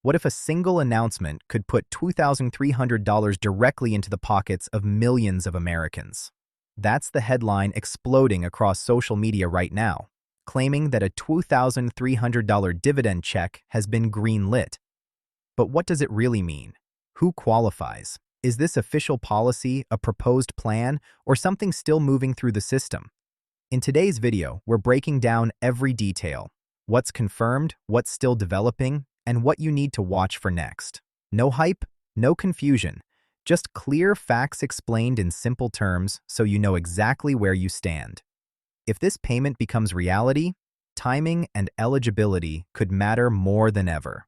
What if a single announcement could put $2,300 directly into the pockets of millions of Americans? That's the headline exploding across social media right now, claiming that a $2,300 dividend check has been greenlit. But what does it really mean? Who qualifies? Is this official policy, a proposed plan, or something still moving through the system? In today's video, we're breaking down every detail: what's confirmed, what's still developing, and what you need to watch for next. No hype, no confusion, just clear facts explained in simple terms so you know exactly where you stand. If this payment becomes reality, timing and eligibility could matter more than ever.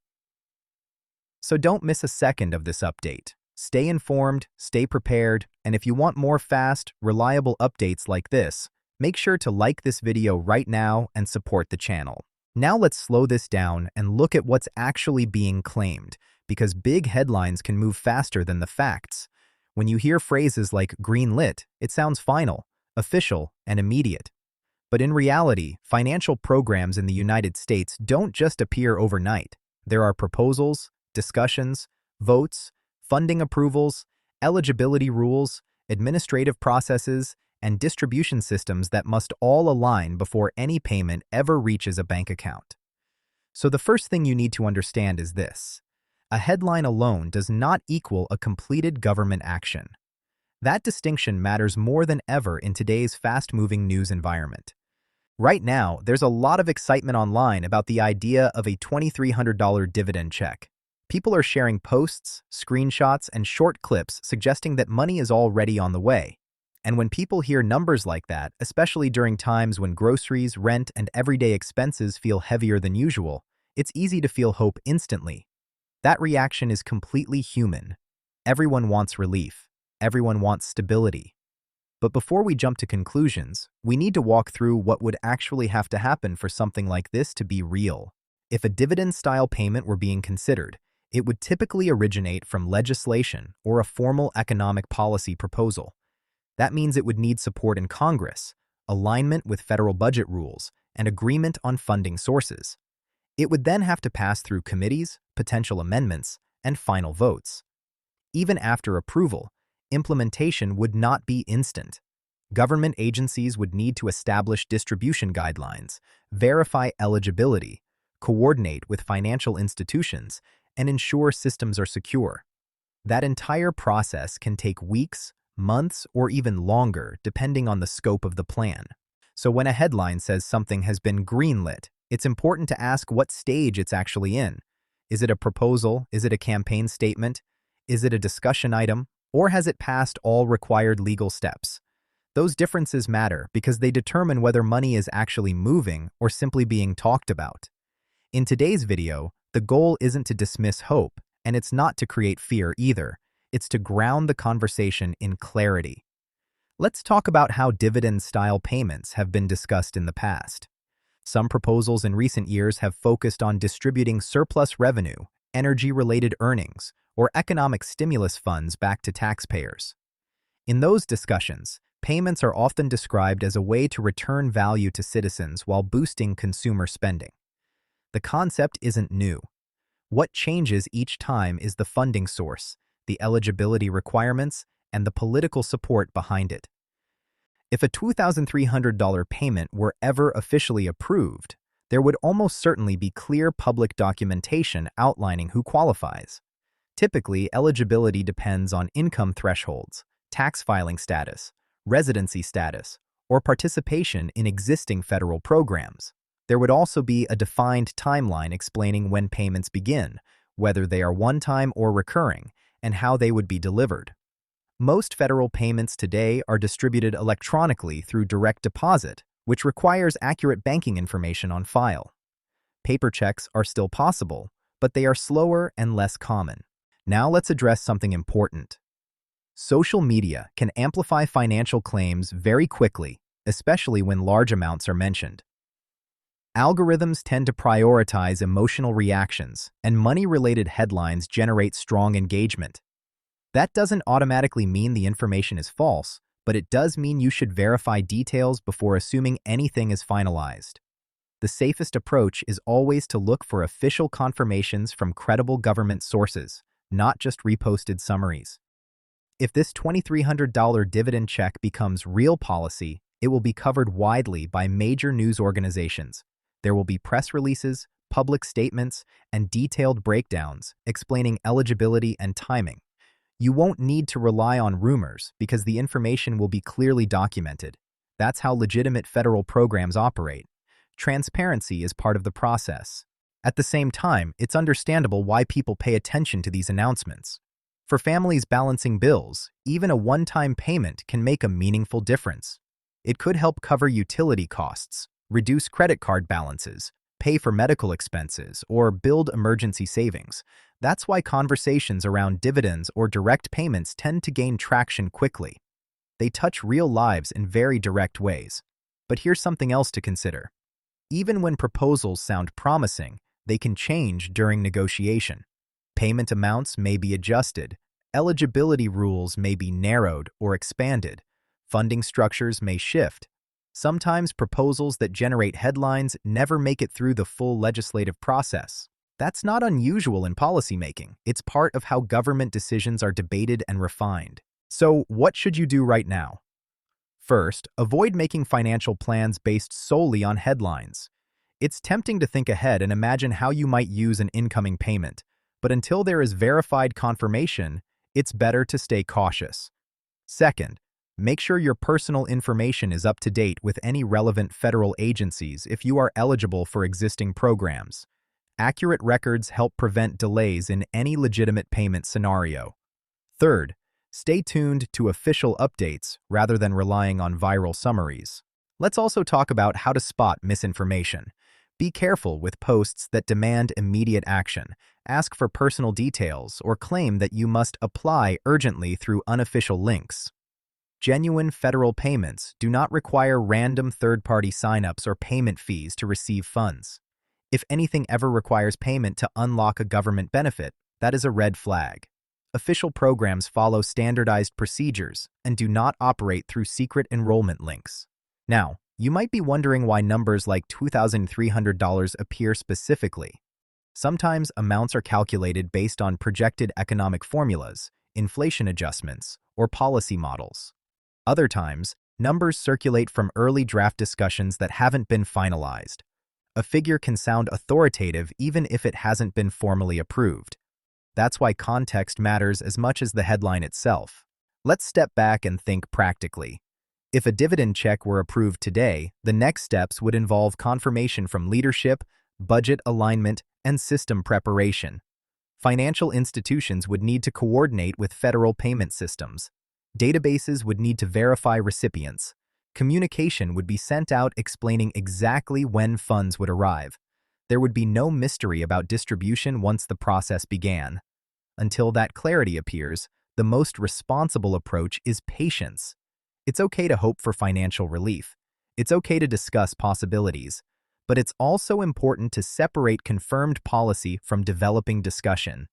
So don't miss a second of this update. Stay informed, stay prepared, and if you want more fast, reliable updates like this, make sure to like this video right now and support the channel. Now let's slow this down and look at what's actually being claimed, because big headlines can move faster than the facts. When you hear phrases like greenlit, it sounds final, official, and immediate. But in reality, financial programs in the United States don't just appear overnight. There are proposals, discussions, votes, funding approvals, eligibility rules, administrative processes, and distribution systems that must all align before any payment ever reaches a bank account. So the first thing you need to understand is this: a headline alone does not equal a completed government action. That distinction matters more than ever in today's fast-moving news environment. Right now, there's a lot of excitement online about the idea of a $2,300 dividend check. People are sharing posts, screenshots, and short clips suggesting that money is already on the way. And when people hear numbers like that, especially during times when groceries, rent, and everyday expenses feel heavier than usual, it's easy to feel hope instantly. That reaction is completely human. Everyone wants relief. Everyone wants stability. But before we jump to conclusions, we need to walk through what would actually have to happen for something like this to be real. If a dividend-style payment were being considered, it would typically originate from legislation or a formal economic policy proposal. That means it would need support in Congress, alignment with federal budget rules, and agreement on funding sources. It would then have to pass through committees, potential amendments, and final votes. Even after approval, implementation would not be instant. Government agencies would need to establish distribution guidelines, verify eligibility, coordinate with financial institutions, and ensure systems are secure. That entire process can take weeks, months, or even longer, depending on the scope of the plan. So when a headline says something has been greenlit, it's important to ask what stage it's actually in. Is it a proposal? Is it a campaign statement? Is it a discussion item? Or has it passed all required legal steps? Those differences matter because they determine whether money is actually moving or simply being talked about. In today's video, the goal isn't to dismiss hope, and it's not to create fear either. It's to ground the conversation in clarity. Let's talk about how dividend-style payments have been discussed in the past. Some proposals in recent years have focused on distributing surplus revenue, energy-related earnings, or economic stimulus funds back to taxpayers. In those discussions, payments are often described as a way to return value to citizens while boosting consumer spending. The concept isn't new. What changes each time is the funding source, the eligibility requirements, and the political support behind it. If a $2,300 payment were ever officially approved, there would almost certainly be clear public documentation outlining who qualifies. Typically, eligibility depends on income thresholds, tax filing status, residency status, or participation in existing federal programs. There would also be a defined timeline explaining when payments begin, whether they are one-time or recurring, and how they would be delivered. Most federal payments today are distributed electronically through direct deposit, which requires accurate banking information on file. Paper checks are still possible, but they are slower and less common. Now let's address something important. Social media can amplify financial claims very quickly, especially when large amounts are mentioned. Algorithms tend to prioritize emotional reactions, and money-related headlines generate strong engagement. That doesn't automatically mean the information is false, but it does mean you should verify details before assuming anything is finalized. The safest approach is always to look for official confirmations from credible government sources, not just reposted summaries. If this $2,300 dividend check becomes real policy, it will be covered widely by major news organizations. There will be press releases, public statements, and detailed breakdowns explaining eligibility and timing. You won't need to rely on rumors because the information will be clearly documented. That's how legitimate federal programs operate. Transparency is part of the process. At the same time, it's understandable why people pay attention to these announcements. For families balancing bills, even a one-time payment can make a meaningful difference. It could help cover utility costs, reduce credit card balances, pay for medical expenses, or build emergency savings. That's why conversations around dividends or direct payments tend to gain traction quickly. They touch real lives in very direct ways. But here's something else to consider. Even when proposals sound promising, they can change during negotiation. Payment amounts may be adjusted, eligibility rules may be narrowed or expanded, funding structures may shift. Sometimes proposals that generate headlines never make it through the full legislative process. That's not unusual in policymaking. It's part of how government decisions are debated and refined. So, what should you do right now? First, avoid making financial plans based solely on headlines. It's tempting to think ahead and imagine how you might use an incoming payment, but until there is verified confirmation, it's better to stay cautious. Second, make sure your personal information is up to date with any relevant federal agencies if you are eligible for existing programs. Accurate records help prevent delays in any legitimate payment scenario. Third, stay tuned to official updates rather than relying on viral summaries. Let's also talk about how to spot misinformation. Be careful with posts that demand immediate action, ask for personal details, or claim that you must apply urgently through unofficial links. Genuine federal payments do not require random third-party signups or payment fees to receive funds. If anything ever requires payment to unlock a government benefit, that is a red flag. Official programs follow standardized procedures and do not operate through secret enrollment links. Now, you might be wondering why numbers like $2,300 appear specifically. Sometimes amounts are calculated based on projected economic formulas, inflation adjustments, or policy models. Other times, numbers circulate from early draft discussions that haven't been finalized. A figure can sound authoritative even if it hasn't been formally approved. That's why context matters as much as the headline itself. Let's step back and think practically. If a dividend check were approved today, the next steps would involve confirmation from leadership, budget alignment, and system preparation. Financial institutions would need to coordinate with federal payment systems. Databases would need to verify recipients. Communication would be sent out explaining exactly when funds would arrive. There would be no mystery about distribution once the process began. Until that clarity appears, the most responsible approach is patience. It's okay to hope for financial relief. It's okay to discuss possibilities. But it's also important to separate confirmed policy from developing discussion.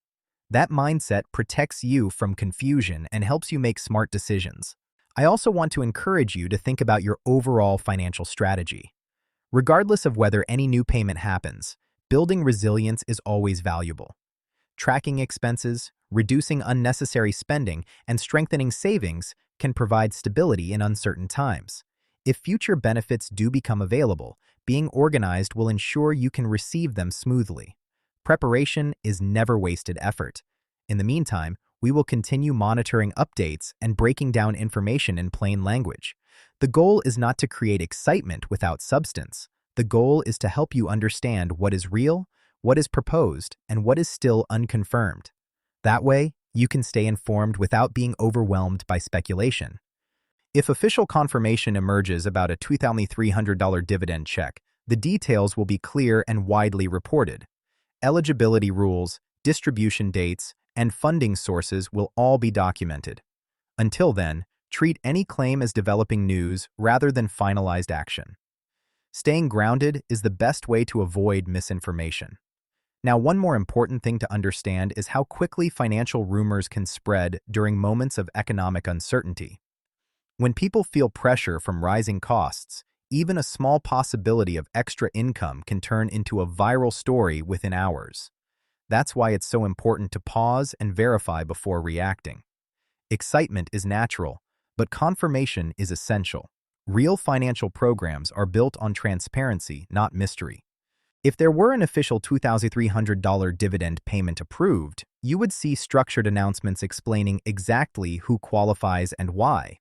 That mindset protects you from confusion and helps you make smart decisions. I also want to encourage you to think about your overall financial strategy. Regardless of whether any new payment happens, building resilience is always valuable. Tracking expenses, reducing unnecessary spending, and strengthening savings can provide stability in uncertain times. If future benefits do become available, being organized will ensure you can receive them smoothly. Preparation is never wasted effort. In the meantime, we will continue monitoring updates and breaking down information in plain language. The goal is not to create excitement without substance. The goal is to help you understand what is real, what is proposed, and what is still unconfirmed. That way, you can stay informed without being overwhelmed by speculation. If official confirmation emerges about a $2,300 dividend check, the details will be clear and widely reported. Eligibility rules, distribution dates, and funding sources will all be documented. Until then, treat any claim as developing news rather than finalized action. Staying grounded is the best way to avoid misinformation. Now, one more important thing to understand is how quickly financial rumors can spread during moments of economic uncertainty. When people feel pressure from rising costs, Even a small possibility of extra income can turn into a viral story within hours. That's why it's so important to pause and verify before reacting. Excitement is natural, but confirmation is essential. Real financial programs are built on transparency, not mystery. If there were an official $2,300 dividend payment approved, you would see structured announcements explaining exactly who qualifies and why.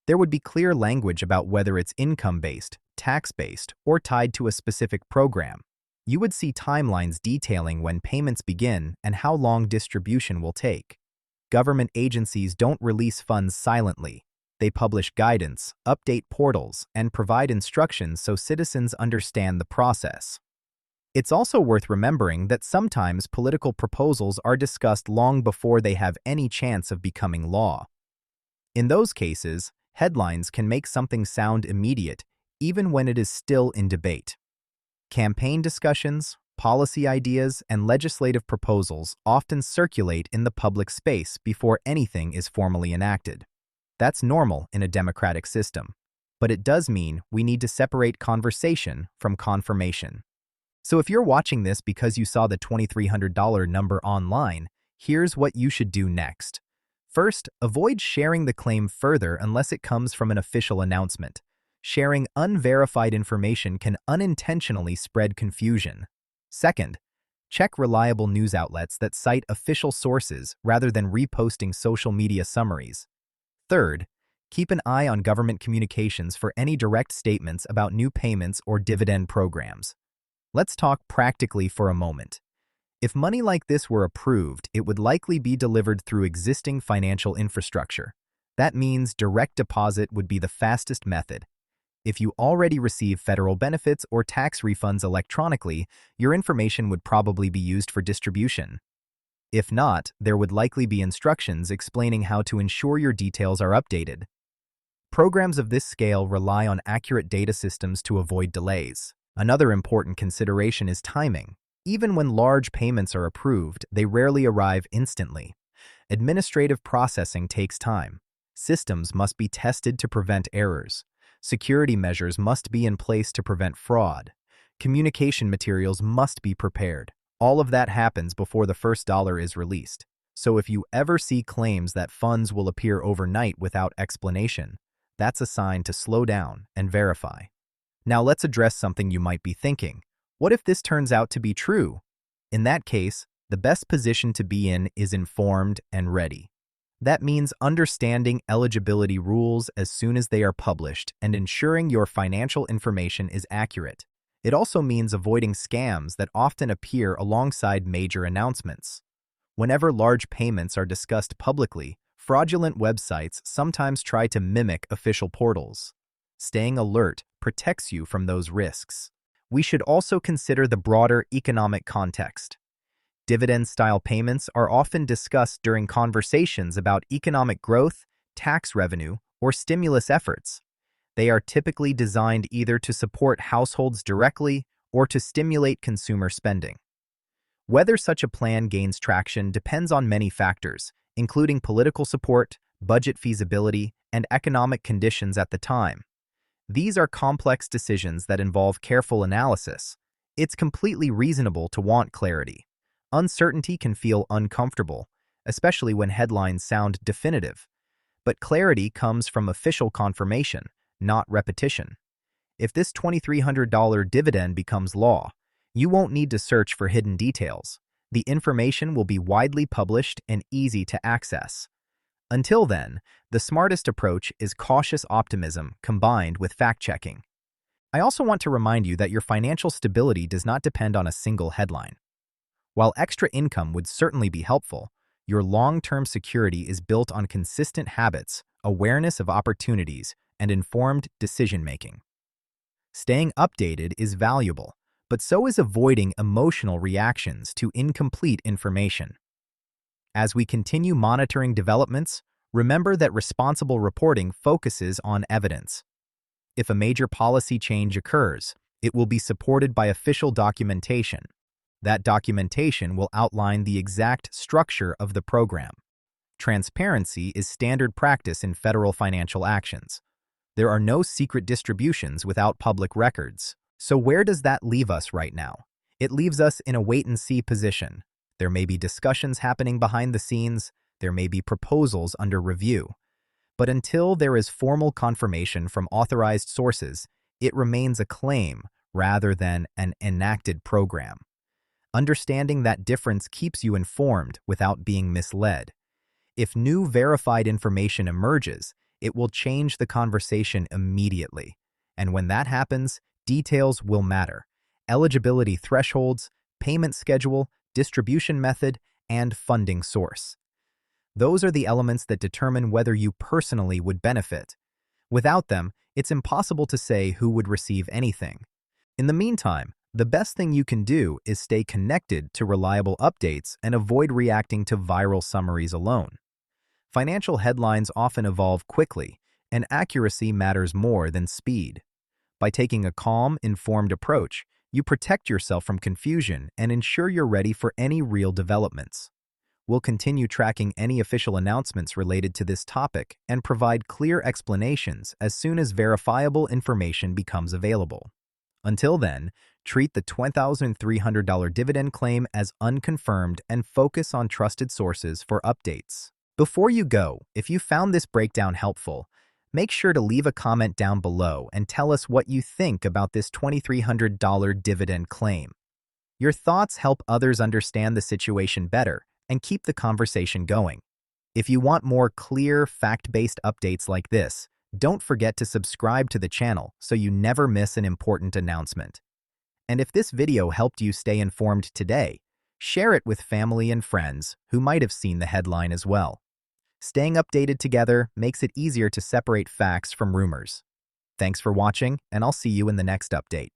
There would be clear language about whether it's income-based, tax-based, or tied to a specific program. You would see timelines detailing when payments begin and how long distribution will take. Government agencies don't release funds silently. They publish guidance, update portals, and provide instructions so citizens understand the process. It's also worth remembering that sometimes political proposals are discussed long before they have any chance of becoming law. In those cases, headlines can make something sound immediate, even when it is still in debate. Campaign discussions, policy ideas, and legislative proposals often circulate in the public space before anything is formally enacted. That's normal in a democratic system, but it does mean we need to separate conversation from confirmation. So if you're watching this because you saw the $2,300 number online, here's what you should do next. First, avoid sharing the claim further unless it comes from an official announcement. Sharing unverified information can unintentionally spread confusion. Second, check reliable news outlets that cite official sources rather than reposting social media summaries. Third, keep an eye on government communications for any direct statements about new payments or dividend programs. Let's talk practically for a moment. If money like this were approved, it would likely be delivered through existing financial infrastructure. That means direct deposit would be the fastest method. If you already receive federal benefits or tax refunds electronically, your information would probably be used for distribution. If not, there would likely be instructions explaining how to ensure your details are updated. Programs of this scale rely on accurate data systems to avoid delays. Another important consideration is timing. Even when large payments are approved, they rarely arrive instantly. Administrative processing takes time. Systems must be tested to prevent errors. Security measures must be in place to prevent fraud. Communication materials must be prepared. All of that happens before the first dollar is released. So if you ever see claims that funds will appear overnight without explanation, that's a sign to slow down and verify. Now let's address something you might be thinking. What if this turns out to be true? In that case, the best position to be in is informed and ready. That means understanding eligibility rules as soon as they are published and ensuring your financial information is accurate. It also means avoiding scams that often appear alongside major announcements. Whenever large payments are discussed publicly, fraudulent websites sometimes try to mimic official portals. Staying alert protects you from those risks. We should also consider the broader economic context. Dividend-style payments are often discussed during conversations about economic growth, tax revenue, or stimulus efforts. They are typically designed either to support households directly or to stimulate consumer spending. Whether such a plan gains traction depends on many factors, including political support, budget feasibility, and economic conditions at the time. These are complex decisions that involve careful analysis. It's completely reasonable to want clarity. Uncertainty can feel uncomfortable, especially when headlines sound definitive. But clarity comes from official confirmation, not repetition. If this $2,300 dividend becomes law, you won't need to search for hidden details. The information will be widely published and easy to access. Until then, the smartest approach is cautious optimism combined with fact-checking. I also want to remind you that your financial stability does not depend on a single headline. While extra income would certainly be helpful, your long-term security is built on consistent habits, awareness of opportunities, and informed decision-making. Staying updated is valuable, but so is avoiding emotional reactions to incomplete information. As we continue monitoring developments, remember that responsible reporting focuses on evidence. If a major policy change occurs, it will be supported by official documentation. That documentation will outline the exact structure of the program. Transparency is standard practice in federal financial actions. There are no secret distributions without public records. So where does that leave us right now? It leaves us in a wait-and-see position. There may be discussions happening behind the scenes, there may be proposals under review. But until there is formal confirmation from authorized sources, it remains a claim rather than an enacted program. Understanding that difference keeps you informed without being misled. If new verified information emerges, it will change the conversation immediately. And when that happens, details will matter. Eligibility thresholds, payment schedule, distribution method, and funding source. Those are the elements that determine whether you personally would benefit. Without them, it's impossible to say who would receive anything. In the meantime, the best thing you can do is stay connected to reliable updates and avoid reacting to viral summaries alone. Financial headlines often evolve quickly, and accuracy matters more than speed. By taking a calm, informed approach, you protect yourself from confusion and ensure you're ready for any real developments. We'll continue tracking any official announcements related to this topic and provide clear explanations as soon as verifiable information becomes available. Until then, treat the $2,300 dividend claim as unconfirmed and focus on trusted sources for updates. Before you go, if you found this breakdown helpful, make sure to leave a comment down below and tell us what you think about this $2,300 dividend claim. Your thoughts help others understand the situation better and keep the conversation going. If you want more clear, fact-based updates like this, don't forget to subscribe to the channel so you never miss an important announcement. And if this video helped you stay informed today, share it with family and friends who might have seen the headline as well. Staying updated together makes it easier to separate facts from rumors. Thanks for watching, and I'll see you in the next update.